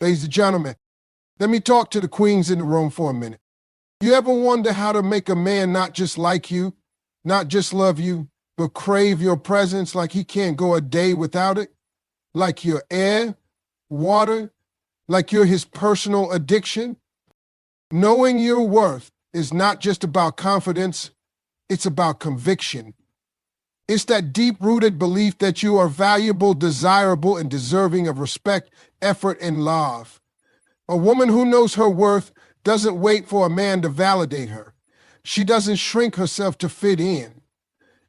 Ladies and gentlemen, let me talk to the queens in the room for a minute. You ever wonder how to make a man not just like you, not just love you, but crave your presence like he can't go a day without it? Like your air, water, like you're his personal addiction? Knowing your worth is not just about confidence, it's about conviction. It's that deep-rooted belief that you are valuable, desirable, and deserving of respect, effort, and love. A woman who knows her worth doesn't wait for a man to validate her. She doesn't shrink herself to fit in.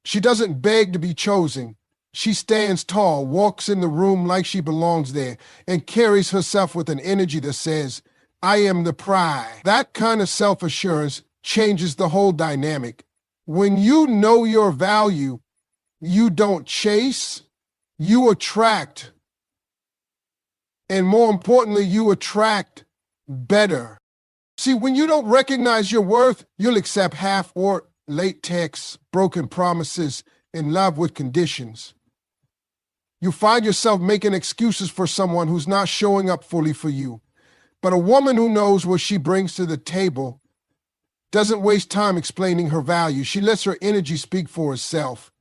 She doesn't beg to be chosen. She stands tall, walks in the room like she belongs there, and carries herself with an energy that says, I am the prize. That kind of self-assurance changes the whole dynamic. When you know your value, you don't chase, you attract. And more importantly, you attract better. See, when you don't recognize your worth, you'll accept half or late texts, broken promises, and love with conditions. You find yourself making excuses for someone who's not showing up fully for you. But a woman who knows what she brings to the table doesn't waste time explaining her value. She lets her energy speak for herself.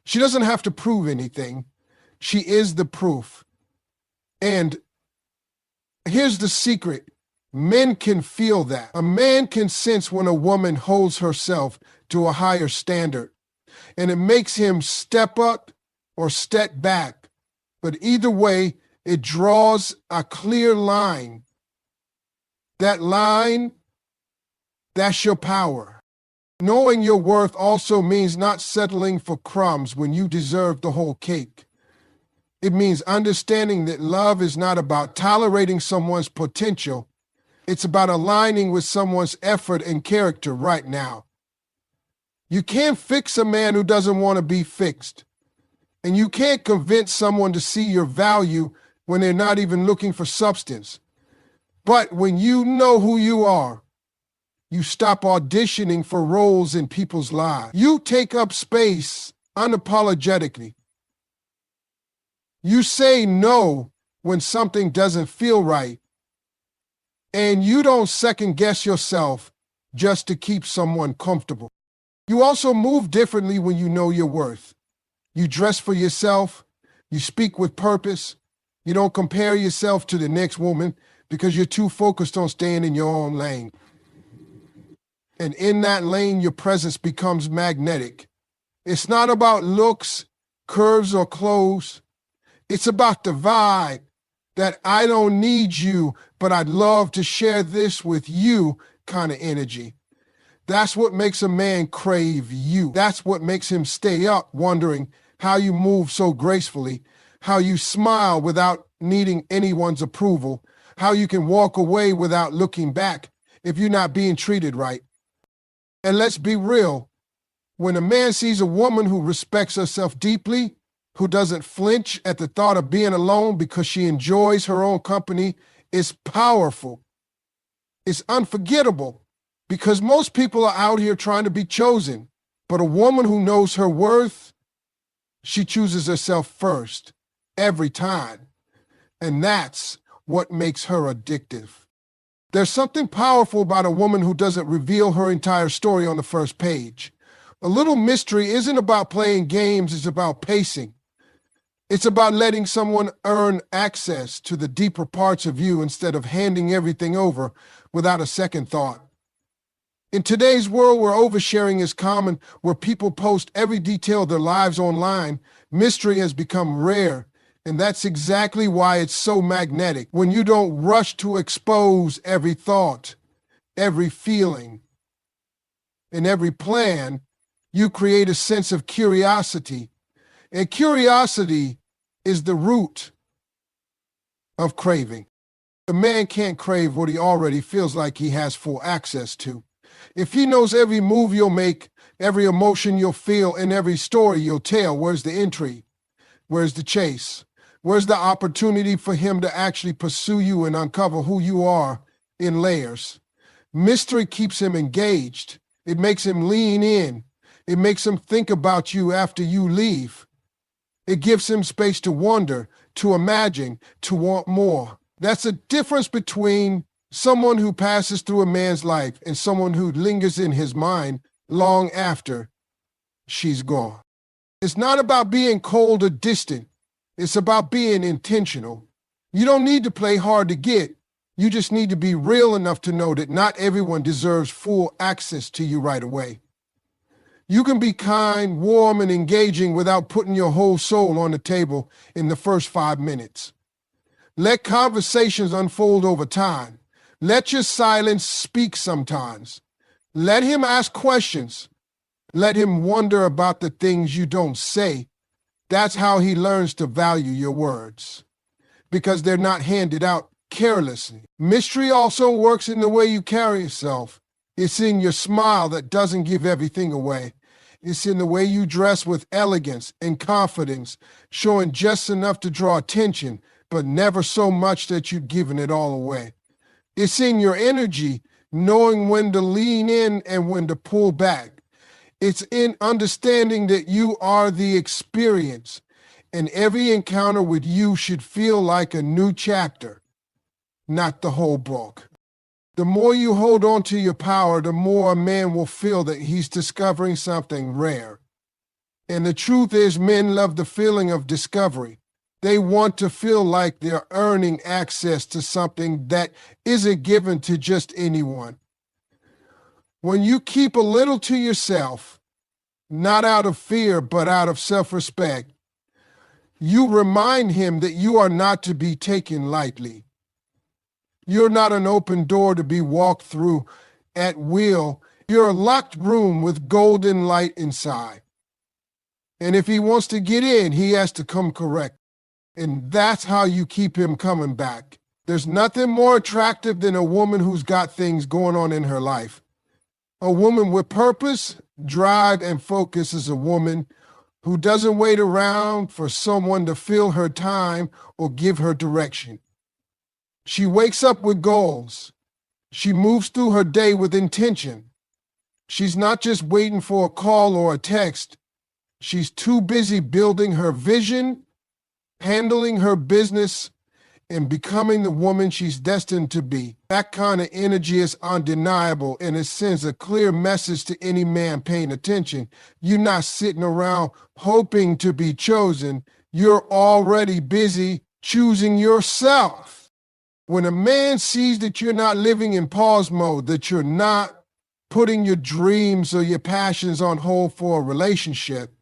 She doesn't have to prove anything. She is the proof. And here's the secret. Men can feel that. A man can sense when a woman holds herself to a higher standard, and it makes him step up or step back. But either way, it draws a clear line. That line, that's your power. Knowing your worth also means not settling for crumbs when you deserve the whole cake. It means understanding that love is not about tolerating someone's potential. It's about aligning with someone's effort and character right now. You can't fix a man who doesn't want to be fixed. And you can't convince someone to see your value when they're not even looking for substance. But when you know who you are, you stop auditioning for roles in people's lives. You take up space unapologetically. You say no when something doesn't feel right. And you don't second guess yourself just to keep someone comfortable. You also move differently when you know your worth. You dress for yourself. You speak with purpose. You don't compare yourself to the next woman because you're too focused on staying in your own lane. And in that lane, your presence becomes magnetic. It's not about looks, curves, or clothes. It's about the vibe that I don't need you, but I'd love to share this with you kind of energy. That's what makes a man crave you. That's what makes him stay up wondering how you move so gracefully, how you smile without needing anyone's approval, how you can walk away without looking back if you're not being treated right. And let's be real, when a man sees a woman who respects herself deeply, who doesn't flinch at the thought of being alone because she enjoys her own company, it's powerful. It's unforgettable because most people are out here trying to be chosen. But a woman who knows her worth, she chooses herself first, every time. And that's what makes her addictive. There's something powerful about a woman who doesn't reveal her entire story on the first page. A little mystery isn't about playing games, it's about pacing. It's about letting someone earn access to the deeper parts of you instead of handing everything over without a second thought. In today's world where oversharing is common, where people post every detail of their lives online, mystery has become rare. And that's exactly why it's so magnetic. When you don't rush to expose every thought, every feeling, and every plan, you create a sense of curiosity. And curiosity is the root of craving. A man can't crave what he already feels like he has full access to. If he knows every move you'll make, every emotion you'll feel, and every story you'll tell, where's the intrigue? Where's the chase? Where's the opportunity for him to actually pursue you and uncover who you are in layers? Mystery keeps him engaged. It makes him lean in. It makes him think about you after you leave. It gives him space to wonder, to imagine, to want more. That's a difference between someone who passes through a man's life and someone who lingers in his mind long after she's gone. It's not about being cold or distant. It's about being intentional. You don't need to play hard to get. You just need to be real enough to know that not everyone deserves full access to you right away. You can be kind, warm, and engaging without putting your whole soul on the table in the first 5 minutes. Let conversations unfold over time. Let your silence speak sometimes. Let him ask questions. Let him wonder about the things you don't say. That's how he learns to value your words, because they're not handed out carelessly. Mystery also works in the way you carry yourself. It's in your smile that doesn't give everything away. It's in the way you dress with elegance and confidence, showing just enough to draw attention, but never so much that you've given it all away. It's in your energy, knowing when to lean in and when to pull back. It's in understanding that you are the experience, and every encounter with you should feel like a new chapter, not the whole book. The more you hold on to your power, the more a man will feel that he's discovering something rare. And the truth is, men love the feeling of discovery. They want to feel like they're earning access to something that isn't given to just anyone. When you keep a little to yourself, not out of fear, but out of self-respect, you remind him that you are not to be taken lightly. You're not an open door to be walked through at will. You're a locked room with golden light inside. And if he wants to get in, he has to come correct. And that's how you keep him coming back. There's nothing more attractive than a woman who's got things going on in her life. A woman with purpose, drive, and focus is a woman who doesn't wait around for someone to fill her time or give her direction. She wakes up with goals. She moves through her day with intention. She's not just waiting for a call or a text. She's too busy building her vision, handling her business, and becoming the woman she's destined to be. That kind of energy is undeniable, and it sends a clear message to any man paying attention. You're not sitting around hoping to be chosen. You're already busy choosing yourself. When a man sees that you're not living in pause mode, that you're not putting your dreams or your passions on hold for a relationship,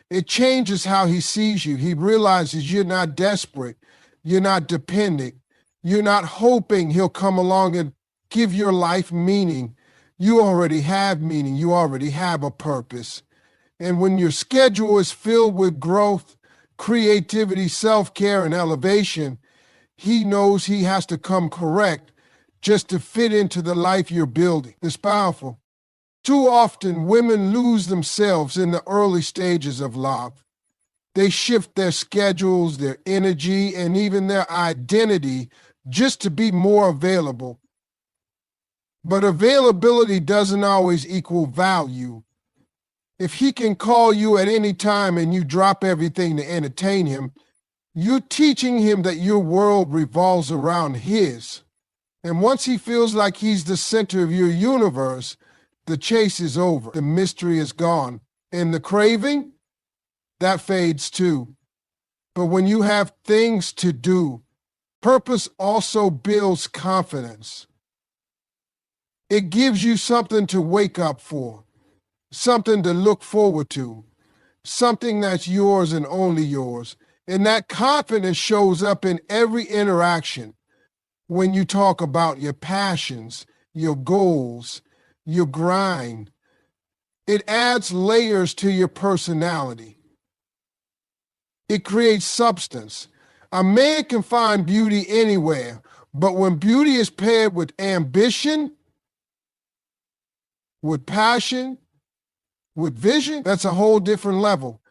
it changes how he sees you. He realizes you're not desperate. You're not dependent. You're not hoping he'll come along and give your life meaning. You already have meaning. You already have a purpose. And when your schedule is filled with growth, creativity, self-care, and elevation, he knows he has to come correct just to fit into the life you're building. It's powerful. Too often, women lose themselves in the early stages of love. They shift their schedules, their energy, and even their identity just to be more available. But availability doesn't always equal value. If he can call you at any time and you drop everything to entertain him, you're teaching him that your world revolves around his. And once he feels like he's the center of your universe, the chase is over. The mystery is gone. And the craving, that fades too. But when you have things to do, purpose also builds confidence. It gives you something to wake up for, something to look forward to, something that's yours and only yours. And that confidence shows up in every interaction when you talk about your passions, your goals, your grind. It adds layers to your personality. It creates substance. A man can find beauty anywhere, but when beauty is paired with ambition, with passion, with vision, that's a whole different level.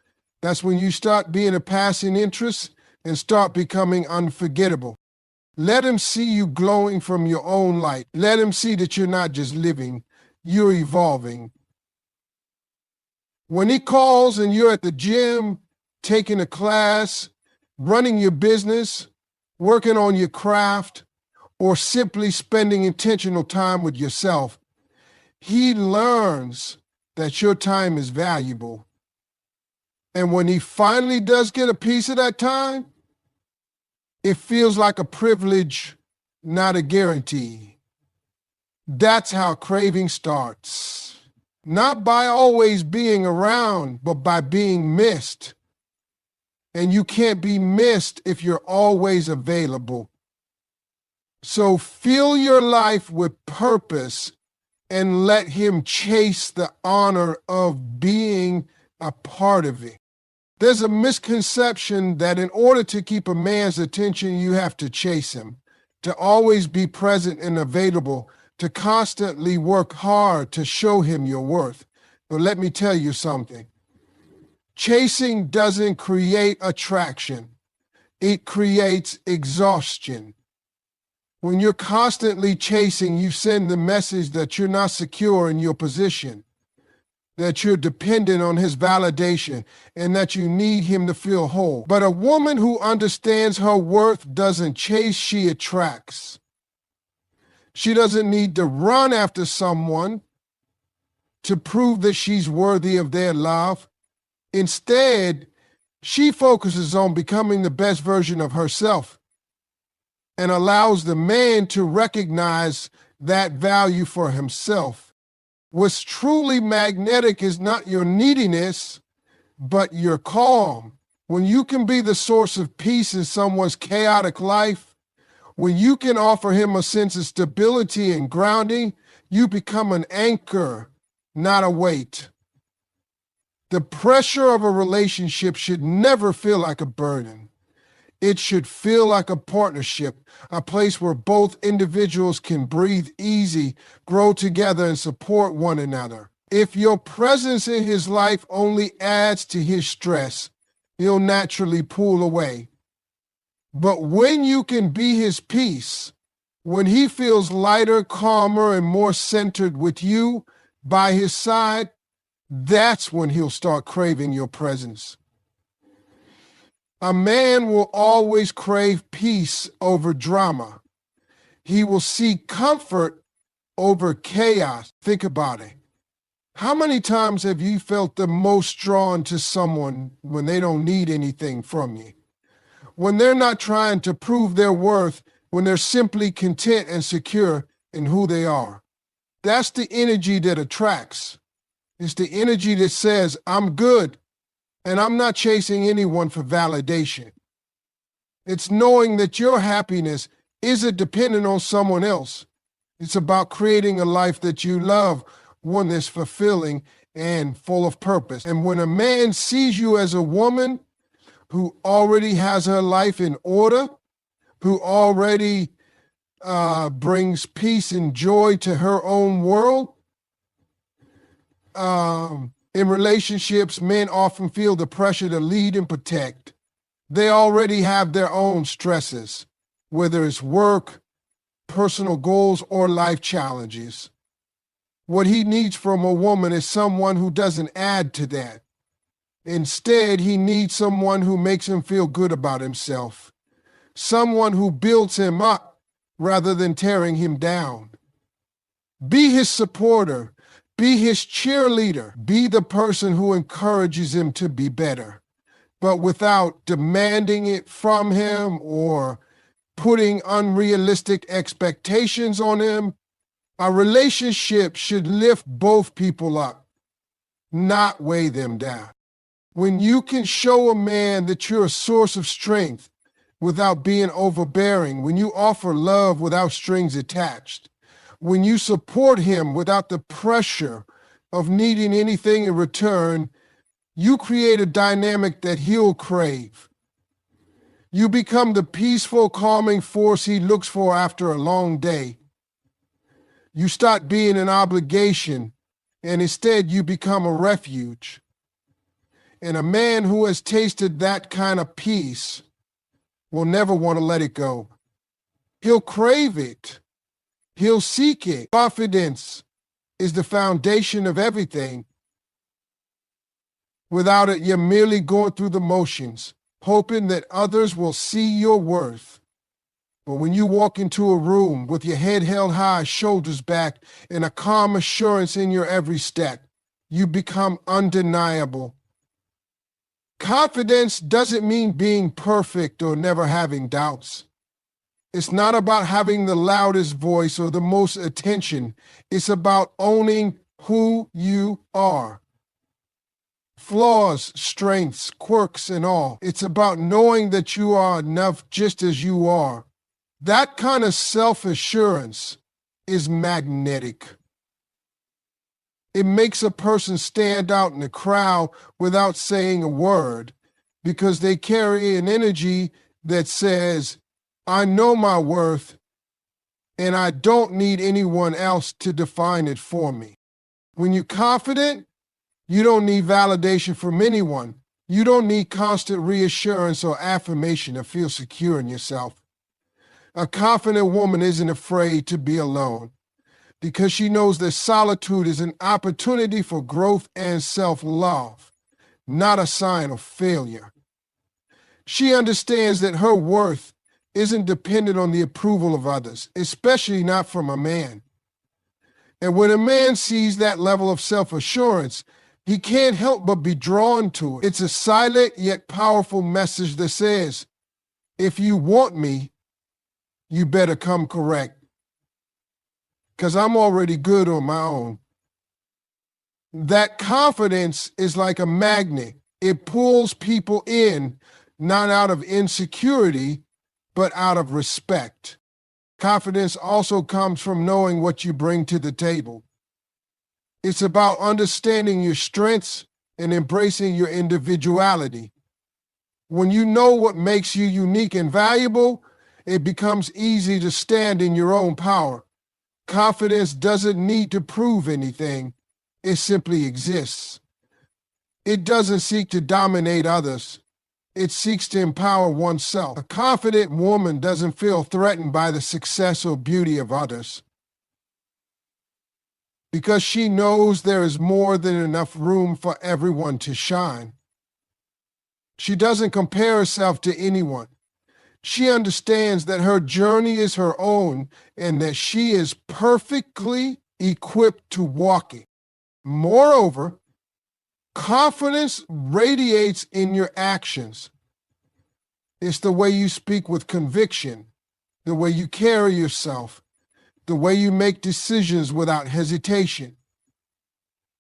That's when you start being a passing interest and start becoming unforgettable. Let him see you glowing from your own light. Let him see that you're not just living, you're evolving. When he calls and you're at the gym, taking a class, running your business, working on your craft, or simply spending intentional time with yourself, he learns that your time is valuable. And when he finally does get a piece of that time, it feels like a privilege, not a guarantee. That's how craving starts. Not by always being around, but by being missed. And you can't be missed if you're always available. So fill your life with purpose and let him chase the honor of being a part of it. There's a misconception that in order to keep a man's attention, you have to chase him, to always be present and available, to constantly work hard to show him your worth. But let me tell you something. Chasing doesn't create attraction. It creates exhaustion. When you're constantly chasing, you send the message that you're not secure in your position, that you're dependent on his validation, and that you need him to feel whole. But a woman who understands her worth doesn't chase, she attracts. She doesn't need to run after someone to prove that she's worthy of their love. Instead, she focuses on becoming the best version of herself and allows the man to recognize that value for himself. What's truly magnetic is not your neediness, but your calm. When you can be the source of peace in someone's chaotic life, when you can offer him a sense of stability and grounding, you become an anchor, not a weight. The pressure of a relationship should never feel like a burden. It should feel like a partnership, a place where both individuals can breathe easy, grow together, and support one another. If your presence in his life only adds to his stress, he'll naturally pull away. But when you can be his peace, when he feels lighter, calmer, and more centered with you by his side, that's when he'll start craving your presence. A man will always crave peace over drama. He will seek comfort over chaos. Think about it. How many times have you felt the most drawn to someone when they don't need anything from you? When they're not trying to prove their worth, when they're simply content and secure in who they are. That's the energy that attracts. It's the energy that says, I'm good, and I'm not chasing anyone for validation. It's knowing that your happiness isn't dependent on someone else. It's about creating a life that you love, one that's fulfilling and full of purpose. And when a man sees you as a woman who already has her life in order, who already brings peace and joy to her own world, in relationships, men often feel the pressure to lead and protect. They already have their own stresses, whether it's work, personal goals, or life challenges. What he needs from a woman is someone who doesn't add to that. Instead, he needs someone who makes him feel good about himself, someone who builds him up rather than tearing him down. Be his supporter. Be his cheerleader. Be the person who encourages him to be better, but without demanding it from him or putting unrealistic expectations on him. A relationship should lift both people up, not weigh them down. When you can show a man that you're a source of strength without being overbearing, when you offer love without strings attached, when you support him without the pressure of needing anything in return, you create a dynamic that he'll crave. You become the peaceful, calming force he looks for after a long day. You start being an obligation, and instead you become a refuge. And a man who has tasted that kind of peace will never want to let it go. He'll crave it. He'll seek it. Confidence is the foundation of everything. Without it, you're merely going through the motions, hoping that others will see your worth. But when you walk into a room with your head held high, shoulders back, and a calm assurance in your every step, you become undeniable. Confidence doesn't mean being perfect or never having doubts. It's not about having the loudest voice or the most attention. It's about owning who you are. Flaws, strengths, quirks, and all. It's about knowing that you are enough just as you are. That kind of self-assurance is magnetic. It makes a person stand out in the crowd without saying a word because they carry an energy that says, I know my worth, and I don't need anyone else to define it for me. When you're confident, you don't need validation from anyone. You don't need constant reassurance or affirmation to feel secure in yourself. A confident woman isn't afraid to be alone because she knows that solitude is an opportunity for growth and self-love, not a sign of failure. She understands that her worth isn't dependent on the approval of others, especially not from a man. And when a man sees that level of self-assurance, he can't help but be drawn to it. It's a silent yet powerful message that says, if you want me, you better come correct, because I'm already good on my own. That confidence is like a magnet. It pulls people in, not out of insecurity, but out of respect. Confidence also comes from knowing what you bring to the table. It's about understanding your strengths and embracing your individuality. When you know what makes you unique and valuable, it becomes easy to stand in your own power. Confidence doesn't need to prove anything. It simply exists. It doesn't seek to dominate others. It seeks to empower oneself. A confident woman doesn't feel threatened by the success or beauty of others because she knows there is more than enough room for everyone to shine. She doesn't compare herself to anyone. She understands that her journey is her own and that she is perfectly equipped to walk it. Moreover, confidence radiates in your actions. It's the way you speak with conviction, the way you carry yourself, the way you make decisions without hesitation.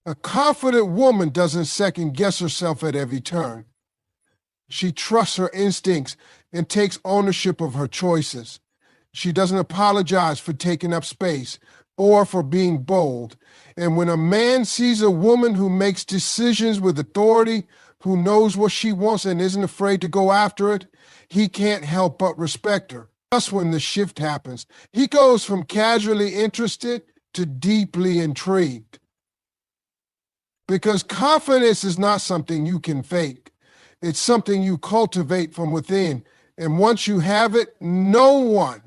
A confident woman doesn't second-guess herself at every turn. She trusts her instincts and takes ownership of her choices. She doesn't apologize for taking up space or for being bold. And when a man sees a woman who makes decisions with authority, who knows what she wants and isn't afraid to go after it, he can't help but respect her. That's when the shift happens. He goes from casually interested to deeply intrigued. Because confidence is not something you can fake. It's something you cultivate from within. And once you have it, no one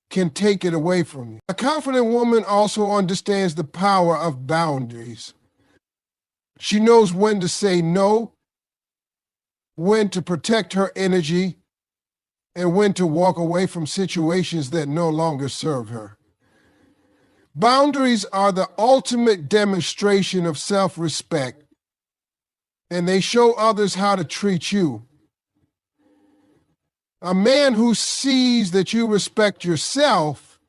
can take it away from you. A confident woman also understands the power of boundaries. She knows when to say no, when to protect her energy, and when to walk away from situations that no longer serve her. Boundaries are the ultimate demonstration of self-respect, and they show others how to treat you. A man who sees that you respect yourself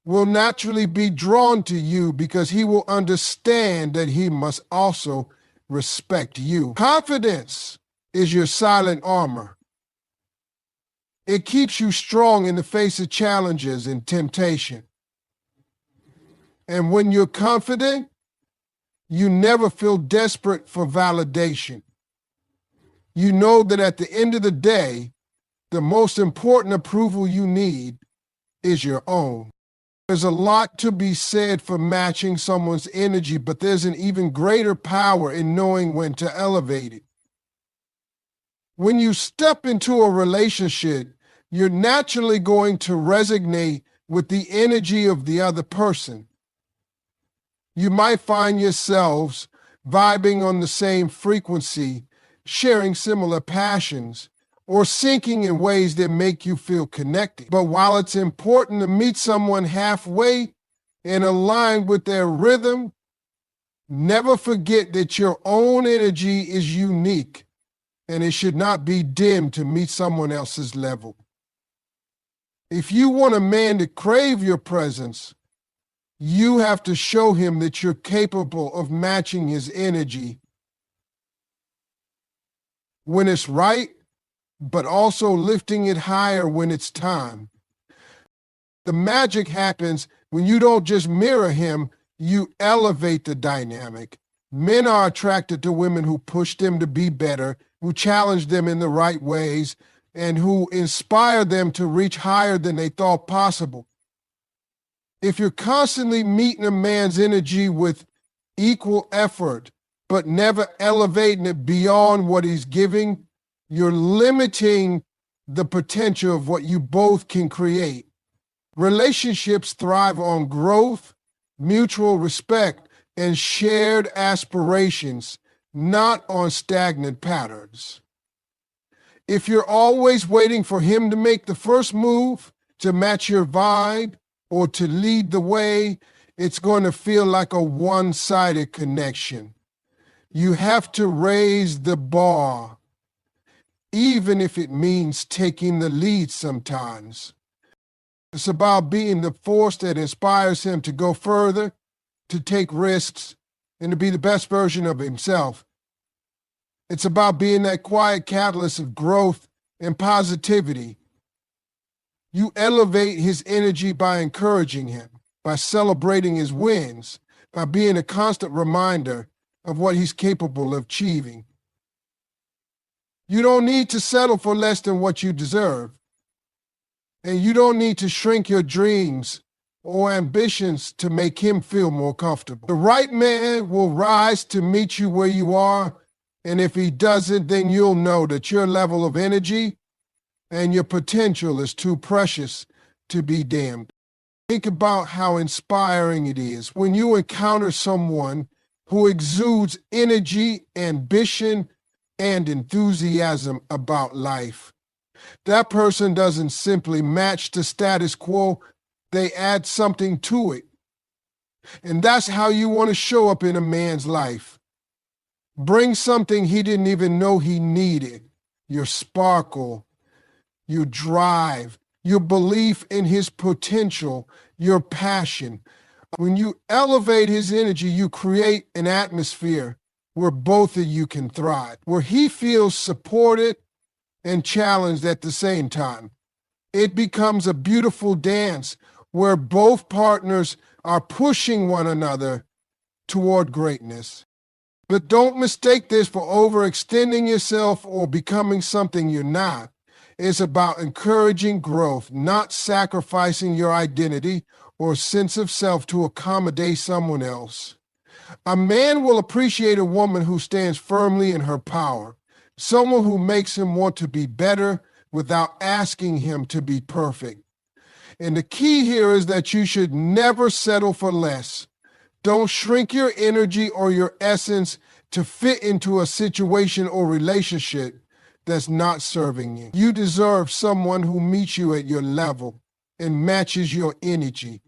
will naturally be drawn to you because he will understand that he must also respect you. Confidence is your silent armor. It keeps you strong in the face of challenges and temptation. And when you're confident, you never feel desperate for validation. You know that at the end of the day, the most important approval you need is your own. There's a lot to be said for matching someone's energy, but there's an even greater power in knowing when to elevate it. When you step into a relationship, you're naturally going to resonate with the energy of the other person. You might find yourselves vibing on the same frequency, sharing similar passions, or sinking in ways that make you feel connected. But while it's important to meet someone halfway and align with their rhythm, never forget that your own energy is unique and it should not be dimmed to meet someone else's level. If you want a man to crave your presence, you have to show him that you're capable of matching his energy when it's right, but also lifting it higher when it's time. The magic happens when you don't just mirror him, you elevate the dynamic. Men are attracted to women who push them to be better, who challenge them in the right ways, and who inspire them to reach higher than they thought possible. If you're constantly meeting a man's energy with equal effort, but never elevating it beyond what he's giving, you're limiting the potential of what you both can create. Relationships thrive on growth, mutual respect, and shared aspirations, not on stagnant patterns. If you're always waiting for him to make the first move, to match your vibe, or to lead the way, it's going to feel like a one-sided connection. You have to raise the bar, even if it means taking the lead sometimes. It's about being the force that inspires him to go further, to take risks, and to be the best version of himself. It's about being that quiet catalyst of growth and positivity. You elevate his energy by encouraging him, by celebrating his wins, by being a constant reminder of what he's capable of achieving. You don't need to settle for less than what you deserve. And you don't need to shrink your dreams or ambitions to make him feel more comfortable. The right man will rise to meet you where you are, and if he doesn't, then you'll know that your level of energy and your potential is too precious to be dimmed. Think about how inspiring it is when you encounter someone who exudes energy, ambition, and enthusiasm about life. That person doesn't simply match the status quo, they add something to it. And that's how you want to show up in a man's life. Bring something he didn't even know he needed. Your sparkle, your drive, your belief in his potential, your passion. When you elevate his energy, you create an atmosphere where both of you can thrive, where he feels supported and challenged at the same time. It becomes a beautiful dance where both partners are pushing one another toward greatness. But don't mistake this for overextending yourself or becoming something you're not. It's about encouraging growth, not sacrificing your identity or sense of self to accommodate someone else. A man will appreciate a woman who stands firmly in her power, someone who makes him want to be better without asking him to be perfect. And the key here is that you should never settle for less. Don't shrink your energy or your essence to fit into a situation or relationship that's not serving you. You deserve someone who meets you at your level and matches your energy.